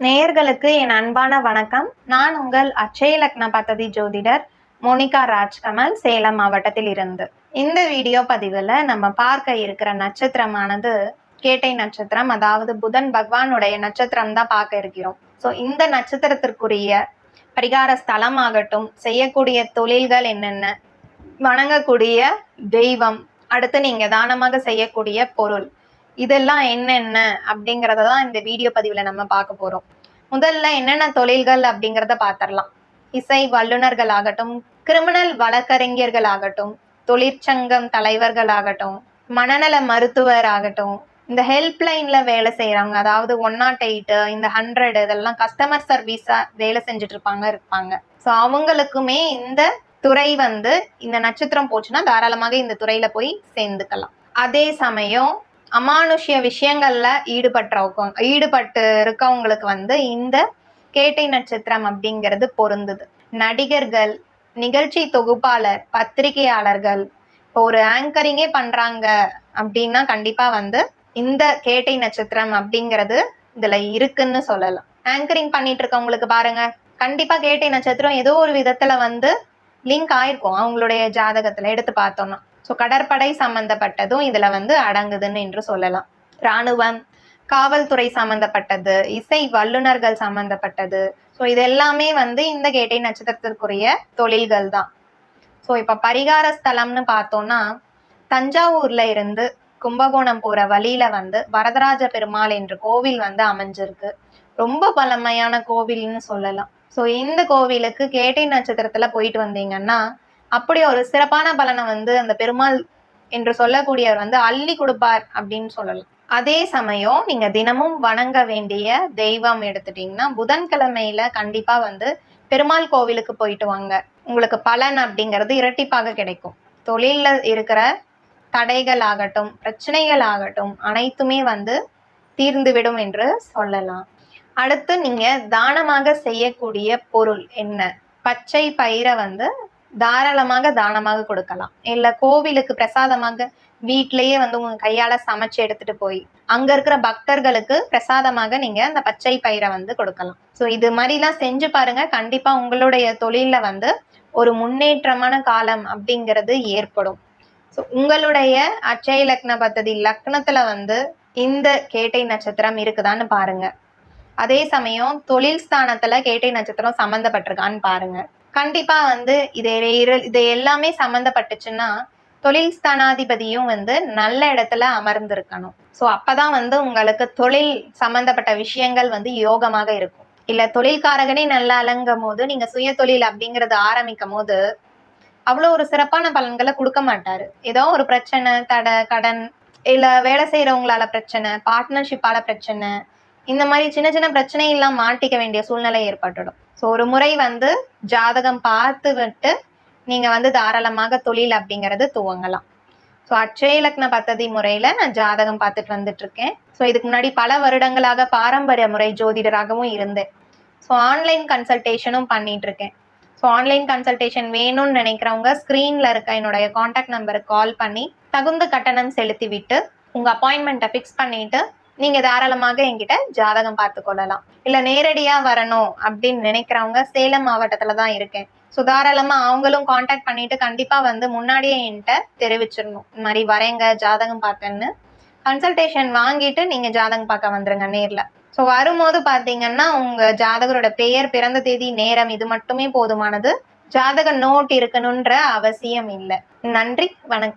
நேயர்களுக்கு என் அன்பான வணக்கம். நான் உங்கள் அட்சய லக்ன பத்ததி ஜோதிடர் மோனிகா ராஜ்கமல், சேலம் மாவட்டத்தில் இருந்து. இந்த வீடியோ பதிவில் நம்ம பார்க்க இருக்கிற நட்சத்திரமானது கேட்டை நட்சத்திரம், அதாவது புதன் பகவானுடைய நட்சத்திரம் தான் பார்க்க இருக்கிறோம். ஸோ இந்த நட்சத்திரத்திற்குரிய பரிகார ஸ்தலம் ஆகட்டும், செய்யக்கூடிய தொழில்கள் என்னென்ன, வணங்கக்கூடிய தெய்வம், அடுத்து நீங்க தானமாக செய்யக்கூடிய பொருள், இதெல்லாம் என்னென்ன அப்படிங்கறத தான் இந்த வீடியோ பதிவுல நம்ம பார்க்க போறோம். முதல்ல என்னென்ன தொழில்கள் அப்படிங்கிறத பார்த்துடலாம். இசை வல்லுநர்கள் ஆகட்டும், கிரிமினல் வழக்கறிஞர்கள் ஆகட்டும், தொழிற்சங்கம் தலைவர்கள் ஆகட்டும், மனநல மருத்துவர் ஆகட்டும், இந்த ஹெல்ப்லைன்ல வேலை செய்யறவங்க, அதாவது 108 இந்த 100 இதெல்லாம் கஸ்டமர் சர்வீஸா வேலை செஞ்சுட்டு இருப்பாங்க. ஸோ அவங்களுக்குமே இந்த துறை இந்த நட்சத்திரம் போச்சுன்னா தாராளமாக இந்த துறையில போய் சேர்ந்துக்கலாம். அதே சமயம் அமானுஷ்ய விஷயங்கள்ல ஈடுபட்டு இருக்கவங்களுக்கு இந்த கேட்டை நட்சத்திரம் அப்படிங்கிறது பொருந்துது. நடிகர்கள், நிகழ்ச்சி தொகுப்பாளர், பத்திரிகையாளர்கள், இப்போ ஒரு ஆங்கரிங்கே பண்றாங்க அப்படின்னா கண்டிப்பா இந்த கேட்டை நட்சத்திரம் அப்படிங்கிறது இதுல இருக்குன்னு சொல்லலாம். ஆங்கரிங் பண்ணிட்டு இருக்கவங்களுக்கு பாருங்க, கண்டிப்பா கேட்டை நட்சத்திரம் ஏதோ ஒரு விதத்துல லிங்க் ஆயிருக்கும் அவங்களுடைய ஜாதகத்துல எடுத்து பார்த்தோம்னா. ஸோ கடற்படை சம்பந்தப்பட்டதும் இதுல அடங்குதுன்னு என்று சொல்லலாம். இராணுவம், காவல்துறை சம்பந்தப்பட்டது, இசை வல்லுநர்கள் சம்பந்தப்பட்டது. ஸோ இது எல்லாமே இந்த கேட்டை நட்சத்திரத்திற்குரிய தொழில்கள் தான். ஸோ இப்ப பரிகார ஸ்தலம்னு பார்த்தோம்னா, தஞ்சாவூர்ல இருந்து கும்பகோணம் போற வழியில வரதராஜ பெருமாள் என்ற கோவில் அமைஞ்சிருக்கு. ரொம்ப பழமையான கோவில்னு சொல்லலாம். ஸோ இந்த கோவிலுக்கு கேட்டை நட்சத்திரத்துல போயிட்டு வந்தீங்கன்னா அப்படி ஒரு சிறப்பான பலனை அந்த பெருமாள் என்று சொல்லக்கூடியவர் அள்ளி கொடுப்பார் அப்படின்னு சொல்லலாம். அதே சமயம் நீங்க தினமும் வணங்க வேண்டிய தெய்வம் எடுத்துட்டீங்கன்னா, புதன்கிழமையில கண்டிப்பா பெருமாள் கோவிலுக்கு போயிட்டு வாங்க. உங்களுக்கு பலன் அப்படிங்கிறது இரட்டிப்பாக கிடைக்கும். தொழில்ல இருக்கிற தடைகள் ஆகட்டும், பிரச்சனைகள் ஆகட்டும், அனைத்துமே தீர்ந்துவிடும் என்று சொல்லலாம். அடுத்து நீங்க தானமாக செய்யக்கூடிய பொருள் என்ன? பச்சை பயிரை தாராளமாக தானமாக கொடுக்கலாம். இல்ல கோவிலுக்கு பிரசாதமாக வீட்டிலேயே உங்க கையால சமைச்சு எடுத்துட்டு போய் அங்க இருக்கிற பக்தர்களுக்கு பிரசாதமாக நீங்க அந்த பச்சை பயிரை கொடுக்கலாம். ஸோ இது மாதிரிலாம் செஞ்சு பாருங்க. கண்டிப்பா உங்களுடைய தொழில ஒரு முன்னேற்றமான காலம் அப்படிங்கிறது ஏற்படும். ஸோ உங்களுடைய அட்சய லக்ன பத்ததி லக்னத்துல இந்த கேட்டை நட்சத்திரம் இருக்குதான்னு பாருங்க. அதே சமயம் தொழில் ஸ்தானத்துல கேட்டை நட்சத்திரம் சம்பந்தப்பட்டிருக்கான்னு பாருங்க. கண்டிப்பா இது எல்லாமே சம்பந்தப்பட்டுச்சுன்னா தொழில் ஸ்தானாதிபதியும் நல்ல இடத்துல அமர்ந்திருக்கணும். ஸோ அப்பதான் உங்களுக்கு தொழில் சம்பந்தப்பட்ட விஷயங்கள் யோகமாக இருக்கும். இல்ல தொழில்காரகனே நல்லா அலங்கும் போது நீங்க சுய தொழில் அப்படிங்கறது ஆரம்பிக்கும் போது அவ்வளவு ஒரு சிறப்பான பலன்களை கொடுக்க மாட்டாரு. ஏதோ ஒரு பிரச்சனை, தடை, கடன், இல்ல வேலை செய்யறவங்களால பிரச்சனை, பார்ட்னர்ஷிப்பால பிரச்சனை, இந்த மாதிரி சின்ன சின்ன பிரச்சனை எல்லாம் மாட்டிக்க வேண்டிய சூழ்நிலை ஏற்பட்டுடும். ஸோ ஒரு முறை ஜாதகம் பார்த்து விட்டு நீங்க தாராளமாக தொழில் அப்படிங்கறது துவங்கலாம். ஸோ அட்சய லக்ன பத்ததி முறையில நான் ஜாதகம் பார்த்துட்டு வந்துட்டு இருக்கேன். ஸோ இதுக்கு முன்னாடி பல வருடங்களாக பாரம்பரிய முறை ஜோதிடராகவும் இருந்தேன். ஸோ ஆன்லைன் கன்சல்டேஷனும் பண்ணிட்டு இருக்கேன். ஸோ ஆன்லைன் கன்சல்டேஷன் வேணும்னு நினைக்கிறவங்க ஸ்கிரீன்ல இருக்க என்னுடைய கான்டாக்ட் நம்பருக்கு கால் பண்ணி தகுந்த கட்டணம் செலுத்தி விட்டு உங்க அப்பாயின்மெண்ட்டை ஃபிக்ஸ் பண்ணிட்டு நீங்க தாராளமாக என்கிட்ட ஜாதகம் பார்த்து கொள்ளலாம். இல்ல நேரடியா வரணும் அப்படின்னு நினைக்கிறவங்க சேலம் மாவட்டத்துல தான் இருக்கேன். ஸோ தாராளமா அவங்களும் கான்டாக்ட் பண்ணிட்டு கண்டிப்பா முன்னாடியே என்கிட்ட தெரிவிச்சிடணும், இந்த மாதிரி வரேங்க ஜாதகம் பார்க்கன்னு. கன்சல்டேஷன் வாங்கிட்டு நீங்க ஜாதகம் பார்க்க வந்துருங்க நேர்ல. ஸோ வரும்போது பாத்தீங்கன்னா உங்க ஜாதகரோட பெயர், பிறந்த தேதி, நேரம் இது மட்டுமே போதுமானது. ஜாதக நோட் இருக்கணும்ன்ற அவசியம் இல்லை. நன்றி, வணக்கம்.